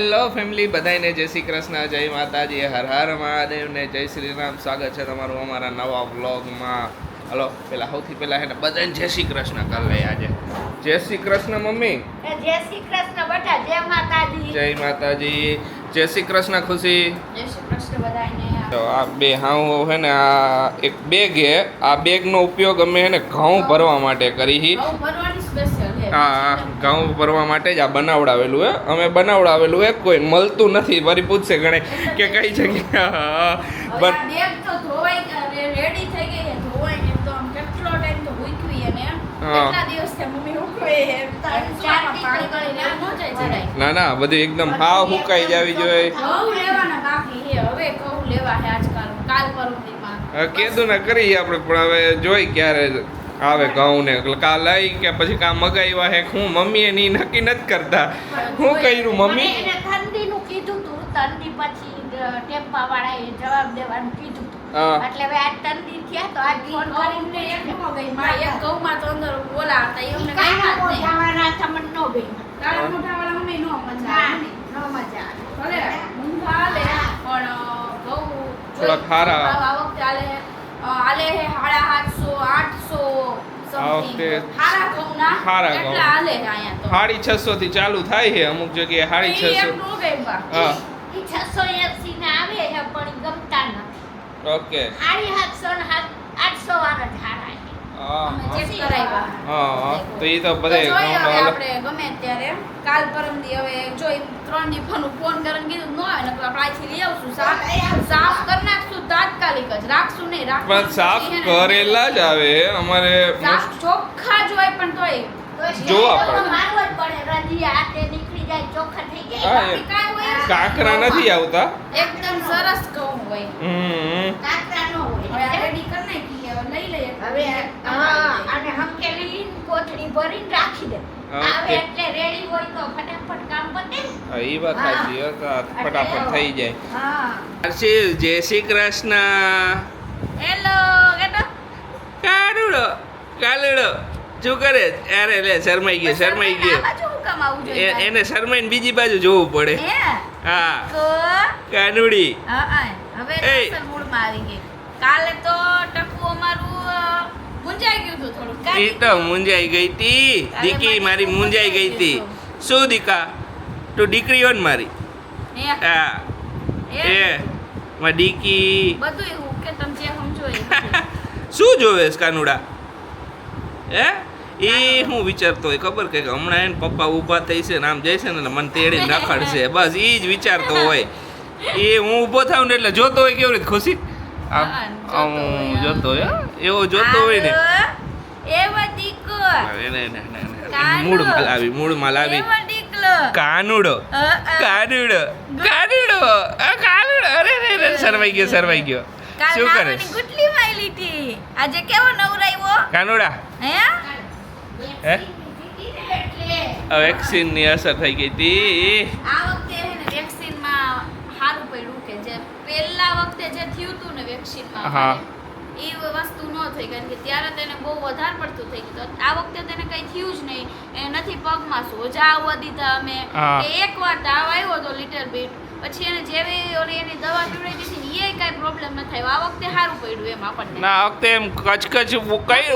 Hello family, બધાને જય શ્રી કૃષ્ણ, જય માતાજી, હર હર મહાદેવ ને જય શ્રી રામ. સ્વાગત છે તમારું અમારા નવા વ્લોગમાં. હલો, સૌથી પહેલા હે ને બધાને જય શ્રી કૃષ્ણ કરી લઈએ આજે. જય શ્રી કૃષ્ણ મમ્મી. જય શ્રી કૃષ્ણ બેટા. જય માતાજી. જય માતાજી. જય શ્રી કૃષ્ણ ખુશી. જય શ્રી કૃષ્ણ બધાને. તો આ બે હાઉ હે ને, આ એક બેગ હે. આ બેગનો ઉપયોગ અમે હે ને ઘઉં ભરવા માટે કરી. હા, ઘઉં ભરવા માટે જ આ બનાવડાવેલું હે. અમે બનાવડાવેલું હે, કોઈ મળતું નથી. વળી પૂછશે ગણે કે કઈ જગ્યા ના ના, બધું એકદમ હાવ હુકાઈ જાવી જોઈએ. કીધું ને કરીએ આપણે, પણ હવે જોઈ ક્યારે આવે ઘઉં ને કા લઈ કે પછી કા મગાવ્યા હે. હું મમ્મીએ ની નક્કી નથી કરતા. હું કર્યું મમ્મી? ઠંડીનું કીધું તું, ઠંડી પછી ટેમ્પા વાળાએ જવાબ દેવાનું કીધું તું. એટલે હવે આ ઠંડી થયા તો આ ફોન કરીને એક મગાઈ માં એક ઘઉંમાં તો અંદર બોલા હતા એમને કઈ વાત નહીં. જવાના તમને નો બે કાળા મોઢા વાળા મમ્મી નો મજા આવે, નો મજા આવે. ભલે ઊંઘા લે પણ ઘઉં થોડા ખારા આ વખતે આલે હે 650 થી ચાલુ થાય છે. અમુક જગ્યાએ 650. હા, 680 ને આવે છે પણ ગમતા નથી. ઓકે. 750 800 વાળા જ હારા છે. અમે ચેક કરાવ્યા. હા, તો એ તો બધે આપણે ગમે ત્યારે કાલ પરમદી હવે જોઈ 3 દી ફોન કરીને કીધું ન આવે ને આપણે આથી લઈ આવશું. સાફ કરી નાખશું તાત્કાલિક જ, રાખશું નહીં. પણ સાફ કરેલા જ આવે અમારે. ચોખ્ખા જ હોય પણ તોય જોવા પડે. મારવા જ પડે. રજી હાથે નીકળી જાય, ચોખ્ખા થઈ જાય. બાકી કાઈ હોય કાકરા નથી આવતા. એકદમ સરસ ઘઉં હોય. કાકરા નો હોય. હવે રેડી કરી નાખીએ, હવે લઈ લઈએ. હવે અને હંકેલી કોથળી ભરીને રાખી દે. આવે એટલે રેડી હોય તો ફટાફટ કામ પતે. હા, એ વાત સાચી. ફટાફટ થઈ જાય. હા. જય શ્રી કૃષ્ણ. હેલો કેતો કાનુડો કાલુડો શું કરે? અરે લે, શરમાઈ ગયો. આ બાજુ હું કામ આવું જોઈએ? એને શરમાઈને બીજી બાજુ જોવું પડે. હા, તો કાનુડી. હવે અસલ મૂડમાં આવી ગઈ. કાલે તો ટકુ અમારું મુંજાઈ ગયું હતું થોડું. ઈ તો મુંજાઈ ગઈ તી. દીકી મારી મુંજાઈ ગઈ તી. શું દીકા? તું દીકરી હો ને મારી? હા, એ મારી દીકી. બધું એવું કે તમે જે સમજો એ. શું જોવેસ કાનુડા? હે? એ હું વિચારતો હોય ખબર કે હમણાં એને પપ્પા ઊભા થઈ છે ને આમ જાય છે ને મને તેડી નખડશે. બસ એ જ વિચારતો હોય. એ હું ઊભો થાવ ને એટલે જોતો હોય કેવી રીતે ખુશી આમ જોતો હોય. એવો જોતો હોય ને મૂળમાં લાવી કાનુડો કાનુડો કાનુડો કાનુડો. અરે સરવાઈ ગયો. શું કરે ગુટલી માઈ લીધી આજે? કેવો નવરાયો કાનુડા? હે વેક્સિન ની અસર થઈ ગઈ હતી. આ વખતે હે ને વેક્સિન માં સારું પડ્યું કે જે પહેલા વખતે જે થયું હતું ને વેક્સિન માં એ વસ્તુ ન થઈ, કારણ કે ત્યારે તેને બહુ વધારે પડતું થઈ ગયું. આ વખતે તેને કઈ થયું જ નહીં. એ નથી પગમાં સોજા આવવા દીધા અમે. એકવાર તાવ આવ્યો તો લિટલ બીટ, પછી એને જેવી ઓલી એની દવા પીવડાવી દીધી ને એ કઈ પ્રોબ્લેમ ન થાય. આ વખતે સારું પડ્યું એમ આપણને. ના, આ વખતે એમ કચકચ કઈ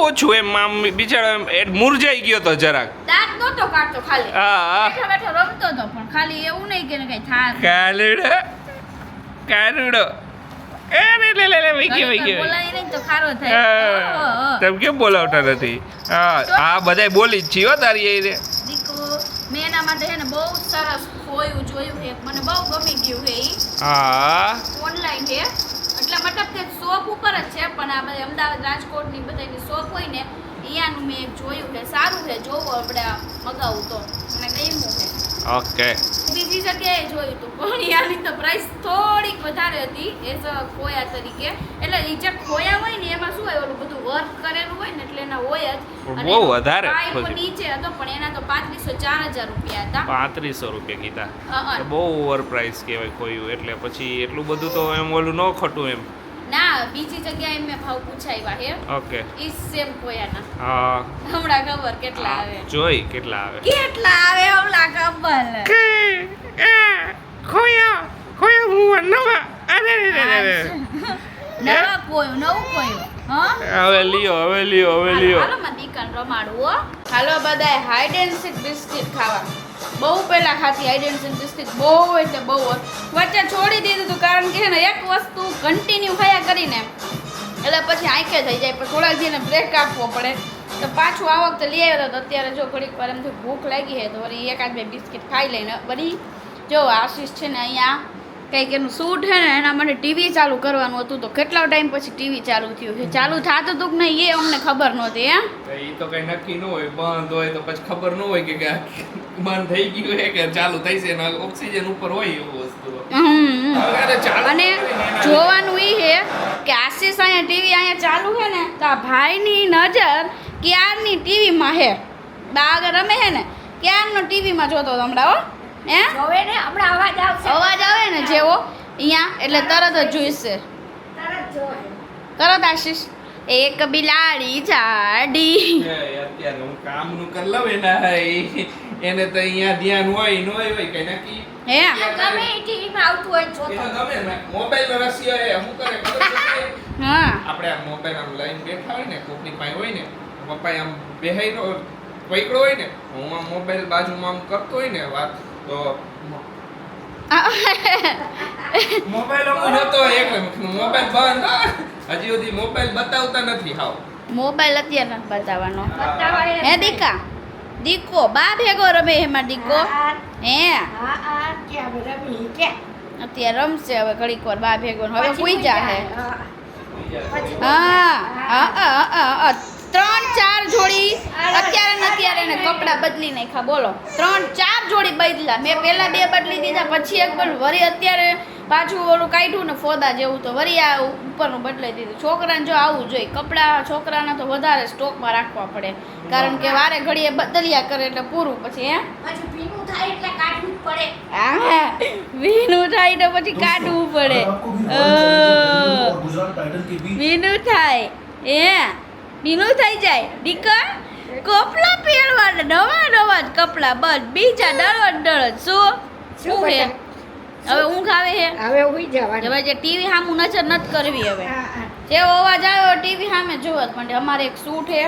ઓછું એમ આમ બિચારો મુરઝાઈ ગયો તો જરાક. દાંત નહોતો કાઢતો, ખાલી બેઠો બેઠો રમતો હતો. પણ ખાલી એવું નહીં કે કઈ થાય. કાનુડો બોલાય નહીં તો ખારો થાય. તમે કેમ બોલાવતા નથી? હા, બધાય બોલી જ છીએ તારી એ રે. દીકુ મેં એના માટે હે ને બહુ સરસ ખોયું જોયું છે, મને બહુ ગમી ગયું છે. હા, ઓનલાઈન છે એટલે મતલબ કે શોપ ઉપર જ છે, પણ આ બધા અમદાવાદ રાજકોટની બધાની શોપ હોય ને અહીંયાનું મેં એક જોયું છે. સારું છે, જોવો આપણે મગાવું તો મને ગમ્યું છે. ઓકે. બીજી જગ્યાએ જોયું હતું પણ અહીંયાની તો પ્રાઇસ થોડીક વધારે હતી એઝ અ ખોયા તરીકે. એટલે એ જે ખોયા હોય ને એમાં શું હોય, ઓલું બધું વર્ક કરેલું હોય ને એટલે એના હોય જ. બહુ વધારે નીચે હતો પણ એના તો 3500 4000 રૂપિયા હતા. 3500 રૂપિયા કીધા. બહુ ઓવર પ્રાઇસ કહેવાય ખોયું. એટલે પછી એટલું બધું તો એમ ઓલું ન ખોટું એમ. ના, બીજી જગ્યાએ મેં ભાવ પૂછાવ્યા હે. ઓકે. ઈ સેમ કોયાના. હા. હમણાં ખબર કેટલા આવે. જોઈ કેટલા આવે. કેટલા આવે હમણાં ખબર. લ્યો હાલો માં દીકન રમાડું હો. હાલો બધાય હાઈડ એન્ડ સીક બિસ્કિટ ખાવા. બહુ પહેલા ખાતી હાઈડ એન્ડ સીક બિસ્કિટ બહુ એટલે બહુ વચ્ચે છોડી દીધું હતું કારણ કે ને એક વસ્તુ કન્ટિન્યુ ખાયા કરીને એટલે પછી આંખે થઈ જાય પણ થોડાક દિન બ્રેક આપવો પડે તો પાછું આ વખતે લઈ આવ્યો તો અત્યારે જો ઘડીક વાર એમથી ભૂખ લાગી છે તો વળી એકાદ બે બિસ્કિટ ખાઈ લઈને વળી જો આશીષ છે ને અહીંયા કંઈક એનું શૂટ છે ને એના માટે ટીવી ચાલુ કરવાનું હતું તો કેટલો ટાઈમ પછી ટીવી ચાલુ થયું છે ચાલુ થતું હતું કે નહીં એ અમને ખબર નહોતી હે એ તો કઈ નક્કી ન હોય બંધ હોય તો પછી ખબર ન હોય કે બંધ થઈ ગયું છે કે ચાલુ થઈ છે ને ઓક્સિજન ઉપર હોય એવું વસ્તુ અને જોવાનું એ છે કે આશીષ અહીંયા ટીવી અહીંયા ચાલુ છે ને તો આ ભાઈની નજર ક્યારની ટીવીમાં છે બા આગળ રમે છે ને ક્યારનો ટીવીમાં જોતો હતો હમણાં હો હે જોવે ને હમણાં અવાજ આવશે અવાજ આવે ને જેવો અહીંયા એટલે તરત જ જોઈશે તરત જોવે તરત આશીષ એક બિલાડી જાડી અત્યારે હું કામનું કર લઉં એના એને તો અહીંયા ધ્યાન હોય ન હોય કઈ નક્કી હે ગમે ટીવીમાં આવતું હોય જોતો એને ગમે ને મોબાઈલ નો રસિયો એ શું કરે ખબર છે હા આપણે આ મોબાઈલ આમ લઈને બેઠા હોય ને કોકની પાસે હોય ને પપ્પા આમ બેહાઈનો પકડો હોય ને હું આમ મોબાઈલ બાજુમાં આમ કરતો હોય ને વાત તો મોબાઈલ હું નતો એક મોબાઈલ બંધ હજી સુધી મોબાઈલ બતાવતા નથી હાવ મોબાઈલ અત્યારે નથી બતાવવાનો બતાવાય હે દીકા દીકો બા ભેગો રમે એમાં દીકો હે હા આ ક્યાં રમી કે અત્યારે રમશે હવે ઘડીક વાર બા ભેગો ને હવે પૂઈ જા હે પછી હા 3-4 જોડી અત્યારે ને અત્યારે એને કપડાં બદલી નાખ્યા બોલો 3-4 જોડી બદલા મેં પહેલા 2 બદલી દીધા પછી એક પણ વરી અત્યારે પાછું ઓલું કાઢ્યું ને ફોદા જેવું તો વરી આ ઉપરનું બદલાઈ દીધું છોકરાને જો આવું જોઈએ કપડાં છોકરાના તો વધારે સ્ટોકમાં રાખવા પડે કારણ કે વારે ઘડીએ બદલ્યા કરે એટલે પૂરું પછી હે પછી ભીનું થાય એટલે કાઢવું જ પડે હા ભીનું થાય તો પછી કાઢવું પડે ભીનું થાય હે ભીનું થઈ જાય દીકા કપડા પહેરવાના નવા જ કપડા બસ બીજા દરજ શું હે હવે ઊંઘ આવે છે હવે ઉઈ જવાનું હવે જે ટીવી સામું નજર નથી કરવી હવે હા, હા. જેવો અવાજ આવ્યો ટીવી સામે જોવો જ પણ અમારે એક શૂટ છે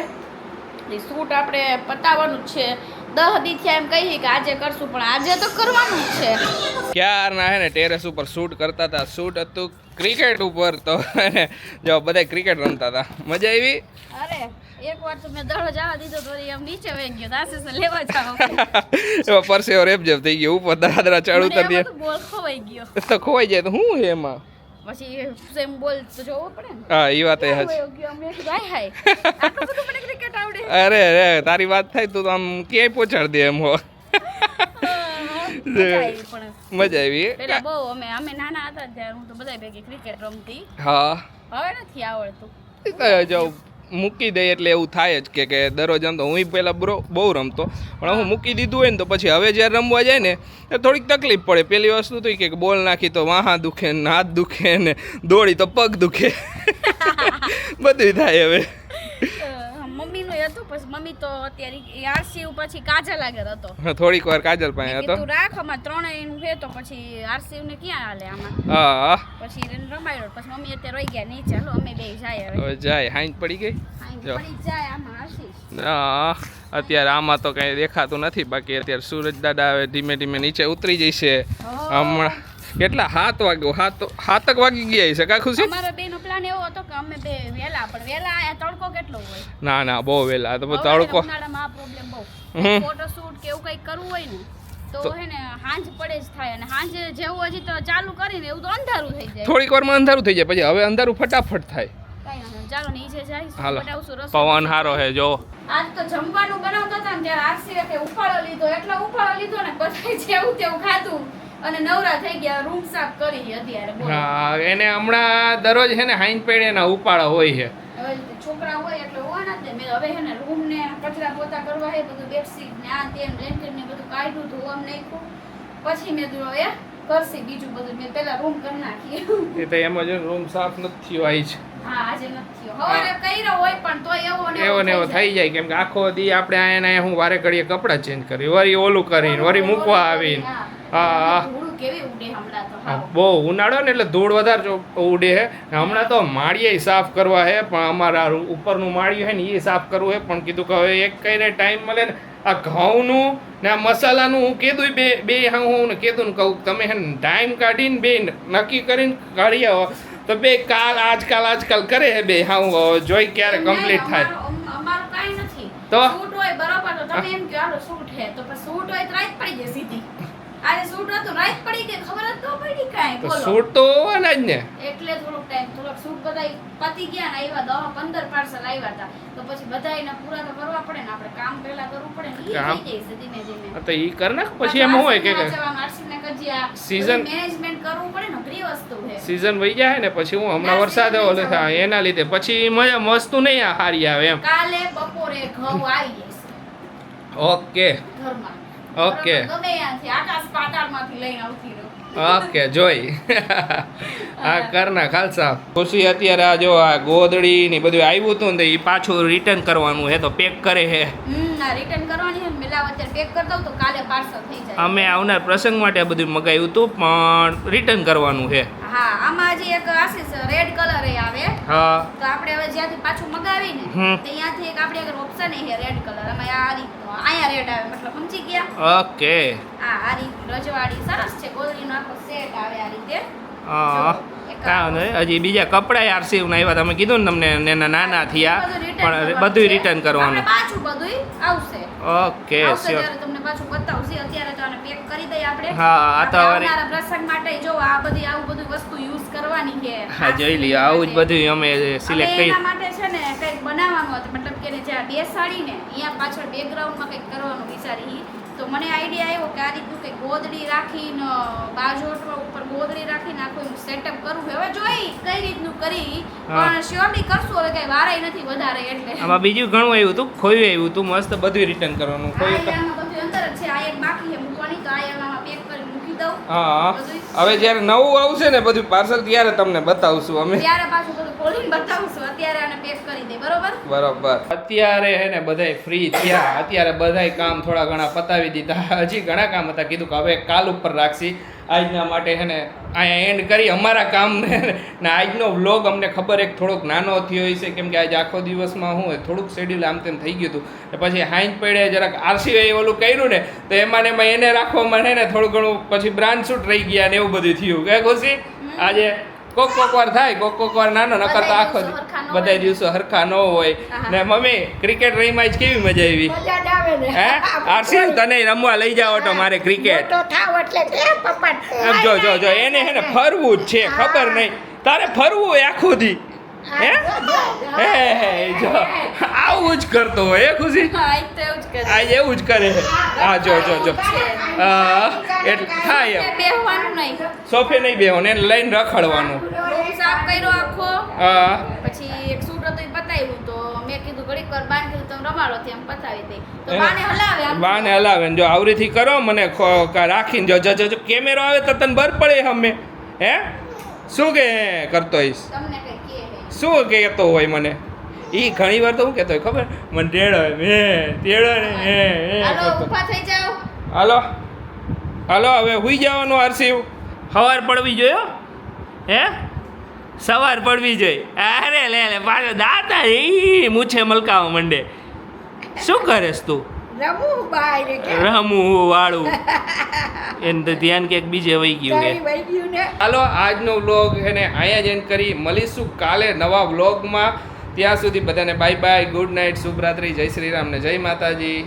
એ શૂટ આપણે પતાવવાનું જ છે 10 દી થયા એમ કહીએ કે આજે કરશું પણ આજે તો કરવાનું જ છે ક્યારના હે ને ટેરેસ ઉપર શૂટ કરતા હતા શૂટ હતું ક્રિકેટ ઉપર તો જો બધા ક્રિકેટ રમતા હતા મજા આવી અરે એકવાર તો મેં દડો જવા દીધો તો એમ નીચે વહી ગયો આશીષને લેવા જાવ એમાં પરસેવો રેપજેપ થઈ ગયો ઉપર દાદરા ચડ ઉતર દે બોલ ખવાઈ ગયો તો ખોવાઈ જાય તો શું છે એમાં પછી સેમ બોલ તો જોવો પડે ને હા એ વાત એ ખવાઈ ગયો મેં કીધું હાય હાય આટલું બધું મને ક્રિકેટ આવડે અરે અરે તારી વાત થાય તો આમ ક્યાંય પહોંચાડી દે એમ હો મજા આવી પણ મજા આવી પેલા બહુ અમે નાના હતા ત્યારે હું તો બધા ભેગી ક્રિકેટ રમતી હા હવે નથી આવડતું એ તો જો મૂકી દે એટલે એવું થાય જ કે દરરોજ આમ તો હું પહેલાં બહુ રમતો પણ હું મૂકી દીધું હોય ને તો પછી હવે જ્યારે રમવા જાય ને તો થોડીક તકલીફ પડે પહેલી વસ્તુ તો કે બોલ નાખી તો વાહા દુખે ને હાથ દુખે ને દોડી તો પગ દુખે બધું થાય હવે મમ્મીનું એ હતું પછી મમ્મી તો અત્યારે આરસી પછી કાજલ આગળ હતો થોડીક વાર કાજલ પાસે હતો તું રાખ આમાં ત્રણેયનું છે તો પછી આરસી ને ક્યાં હાલે આમાં હા પછી એને રમાડ્યો પછી મમ્મી અત્યારે રહી ગયા નહીં ચાલો અમે બે જાય હવે જાય હાઈન પડી ગઈ જો પડી જાય આમાં આશીષ હા અત્યારે આમાં તો કંઈ દેખાતું નથી બાકી અત્યારે સૂરજ દાદા હવે ધીમે ધીમે નીચે ઉતરી જશે હમણાં કેટલા 7 વાગ્યો 7 વાગી ગયા છે કા ખુશી અમારા બેનો પ્લાન એવો હતો કે અમે બે વેલા પણ વેલા આયા તડકો કેટલો હોય ના બહુ વહેલા તો તડકો ઉનાળામાં આ પ્રોબ્લેમ બહુ ફોટોશૂટ કે એવું કંઈક કરવું હોય ને તો હે ને હાંજ પડે જ થાય અને હાંજે જેવું હજી તો ચાલુ કરીને એવું તો અંધારું થઈ જાય થોડીક વારમાં અંધારું થઈ જાય પછી હવે અંધારું ફટાફટ થાય કાંઈ વાંધો નહીં. ચાલો નીચે જઈશું હાલો બનાવશું રસોઈ. પવન હારો હે જો આજ તો જમવાનું બનાવતા હતા ને ત્યારે આરસીએ કે ઉફાળો લીધો એટલો ઉફાળો લીધો ને પછી જેવું તેવું ખાધું અને નવરા થઈ ગયા રૂમ સાફ કરી અત્યારે બોલો. હા એને હમણાં દરરોજ છે ને હાઈન પેડે એના ઉપાડા હોય છે હવે છોકરા હોય એટલે હોવાના જ ને મેં હવે હે ને રૂમ ને કચરા પોતા કરવા હે બધું બેડશીટ ને આ તે બ્લેન્કેટ ને બધું કાઢ્યું ધોવા નાખ્યું પછી મેં કીધું હવે કરશી બીજું બધું મેં પેલા રૂમ કરી નાખી એ તો એમ જ રૂમ સાફ નથી થયો આઈ છે હા આજે નથી થયો હવે કર્યો હોય પણ તો એવો ને એવો થઈ જાય કેમ કે આખો દી આપણે આયા હું વારે ઘડીએ કપડાં ચેન્જ કરી વરી ઓલું કરીને વરી મૂકવા આવીને હા. ધૂળ કેવી ઉડે હમણાં તો હાવ. બહુ ઉનાળો ને એટલે ધૂળ વધારે ઉડે છે ને હમણાં તો માળીએ સાફ કરવા છે પણ અમારા ઉપરનું માળિયું છે ને એ સાફ કરવું છે પણ કીધું કે હવે એક કઈને ટાઈમ મળે ને આ ઘઉંનું ને આ મસાલાનું હું કીધું બે હું ને કીધું ને કહું તમે હે ને ટાઈમ કાઢીને બે નક્કી કરીને કાઢી આવો તો બે આજકાલ કરે છે બે હા જોઈ ક્યારે કમ્પ્લીટ થાય અમારું કાંઈ નથી. તો? શૂટ હોય બરોબર તો તમે એમ કહો હાલો શૂટ હે તો પછી શૂટ હોય તો રાત પડી જાય સીધી. આજે શૂટ હતું રાત પડી ગઈ ખબર જ ન પડી કાંઈ તો બોલો. શૂટ તો હોવાના જ ને એટલે થોડોક શૂટ બધા પતી ગયા ને આવ્યા 10-15 પાર્સલ આવ્યા હતા તો પછી બધા એના પૂરા તો કરવા પડે ને આપણે કામ પહેલા કરવું પડે ને ઈ કામ? થઈ જાય છે ધીમે ધીમે. તો ઈ કર નાખ પછી એમ હોય કે સીઝન Season- મેનેજમેન્ટ કરવું પડે ને અઘરી વસ્તુ છે. સીઝન વહી જાય ને પછી હું હમણાં વરસાદ ઓલે થાય એના લીધે પછી મજા વસ્તુ નહીં હારી આવે એમ કાલે બપોરે ઘઉં આવી જશે ઓકે ઘરમાં. ઓકે. બરોબર? ગમે ત્યાંથી આકાશ પાતાળમાંથી લઈને આવતી રહું. ઓકે જોઈ આ કરના ખાલસા ખુશી અત્યારે આ જો આ ગોદડી ને બધું આવ્યું હતું ને તો એ પાછું રિટર્ન કરવાનું હે તો પેક કરે હે આ રિટર્ન કરવાની છે ને મેલા અત્યારે પેક કરી દઉં તો કાલે પાર્સલ થઈ જાય. અમે આવનાર પ્રસંગ માટે આ બધું મગાવ્યું હતું પણ રિટર્ન કરવાનું છે હા આમાં હજી એક આશીષ રેડ કલર એ આવે હા તો આપણે હવે જ્યાંથી પાછું મગાવીને હમ. ત્યાંથી એક આપણે આગળ ઓપ્શન છે રેડ કલર અમે આ રીતનો અહીંયા રેડ આવે મતલબ સમજી ગયા ઓકે આ રીત રજવાડી સરસ છે ગોદડીનો આખો સેટ આવે આ રીતે હા કાંઈ નહીં હજી બીજા કપડાં આરસીવ ના આવ્યા તમે કીધું ને તમને એના નાના થયા પણ બધું રિટર્ન કરવાનું આપણે પાછું બધું આવશે ઓકે આવશે સ્યોર ત્યારે તમને પાછું બતાવશે અત્યારે તો આને પેક કરી દઈએ આપણે હા, આ તો આપણે હવે- આવનારા પ્રસંગ માટે જો આ બધી આવું બધું વસ્તુ યુઝ કરવાની છે હા જોઈ લઈએ આવું જ બધું અમે સિલેક્ટ હવે કરી એના માટે છે ને કંઈક બનાવવાનું હતું મતલબ કે એને જ્યાં બેસાડીને અહીંયા પાછળ બેકગ્રાઉન્ડમાં કંઈક કરવાનું વિચારી તો મને આઈડિયા આવ્યો કે આ રીતનું કંઈક ગોદડી રાખીને બાજુ ઉપર ગોદડી રાખીને આખું એનું સેટઅપ કરવું છે. હવે જોઈ કઈ રીતનું કરી હા. પણ શ્યોરલી કરશું હવે કઈ વારાય નથી વધારે એટલે આમાં બીજું ઘણું આવ્યું હતું ખોયું આવ્યું હતું મસ્ત બધું રિટર્ન કરવાનું આ ખોયું તો આમાં બધું અંદર જ છે આ એક બાકી છે મૂકવાની તો આ એમાં પેક કરી મૂકી દઉં હા બધું. હવે જ્યારે નવું આવશે ને બધું પાર્સલ ત્યારે તમને બતાવશું અમે ત્યારે પાછું બધું ખોલીને બતાવશું અત્યારે આને પેક કરી દે બરોબર બરોબર અત્યારે હે ને બધાય ફ્રી થયા અત્યારે બધાય કામ થોડા ઘણા પતાવી દીધા હજી ઘણા કામ હતા કીધું કે હવે કાલ ઉપર રાખશી આજના માટે હે ને અહીંયા એન્ડ કરી અમારા કામને ને આજનો વ્લોગ અમને ખબર એક થોડોક નાનો થયો હશે કેમ કે આજે આખો દિવસમાં હું થોડુંક શેડ્યુલ આમ તેમ થઈ ગયું હતું ને પછી હાઈન પડે જરાક આરસીઆઈ ઓલું કર્યું ને તો એમાં ને એમાં એને રાખવામાં હે ને થોડું ઘણું પછી બ્રાન્ડ શૂટ રહી ગયા ને એવું બધું થયું કે ખુશી આજે કોક વાર થાય કોક વાર નાનો નકર તો આખો બધા દિવસો હરખા ન હોય ને મમ્મી ક્રિકેટ રહીમાં જ કેવી મજા આવી મજા જ આવે ને હે આરસી તને રમવા લઈ જાવ તો મારે ક્રિકેટ મોટો થાવ એટલે કે પપ્પા એમ જો એને હે ને ફરવું જ છે ખબર નહીં તારે ફરવું હોય આખું દી હે હે જો આવું જ કરતો હોય હે ખુશી હા એક તો એવું જ કરે આજ એવું જ કરે છે હા જો એટલે થાય એમ બેહવાનું નહીં સોફે નહીં બેહવાનું એને લઈને રખડવાનું રૂમ સાફ કર્યો આખો હા પછી એક સૂટ હતું એ પતાવ્યું તો મેં કીધું ઘડીક વાર બાન કીધું તમે રમાડો થી એમ પતાવી દઈ તો એને- બાને હલાવે આમ બાને હલાવે ને જો આવરીથી કરો મને રાખીને જો કેમેરો આવે તો તને બર પડે અમે હે શું કે કરતો હોઈશ તમને કઈ કે હે. શું કહેતો હોય મને ઈ ઘણી વાર તો હું કહેતો હોય ખબર મને તેડો ને હે હાલો કરતો. ઊભા થઈ જાઓ હાલો હવે હુઈ જવાનું આરસીવ સવાર પડવી જોયો હે સવાર પડવી જોઈએ અરે લે પાછો દાતા ઈ મૂછે મલકાવા મંડે શું કરેસ તું રમું બહાર કે રમું વાળું એને તો ધ્યાન ક્યાંક બીજે વહી ગયું કઈ છે વહી ગયું ને હાલો આજનો વ્લોગ એને અહીંયા જ એન્ડ કરી મળીશું કાલે નવા વ્લોગમાં ત્યાં સુધી બધાને બાય બાય ગુડ નાઇટ શુભરાત્રી જય શ્રી રામ ને જય માતાજી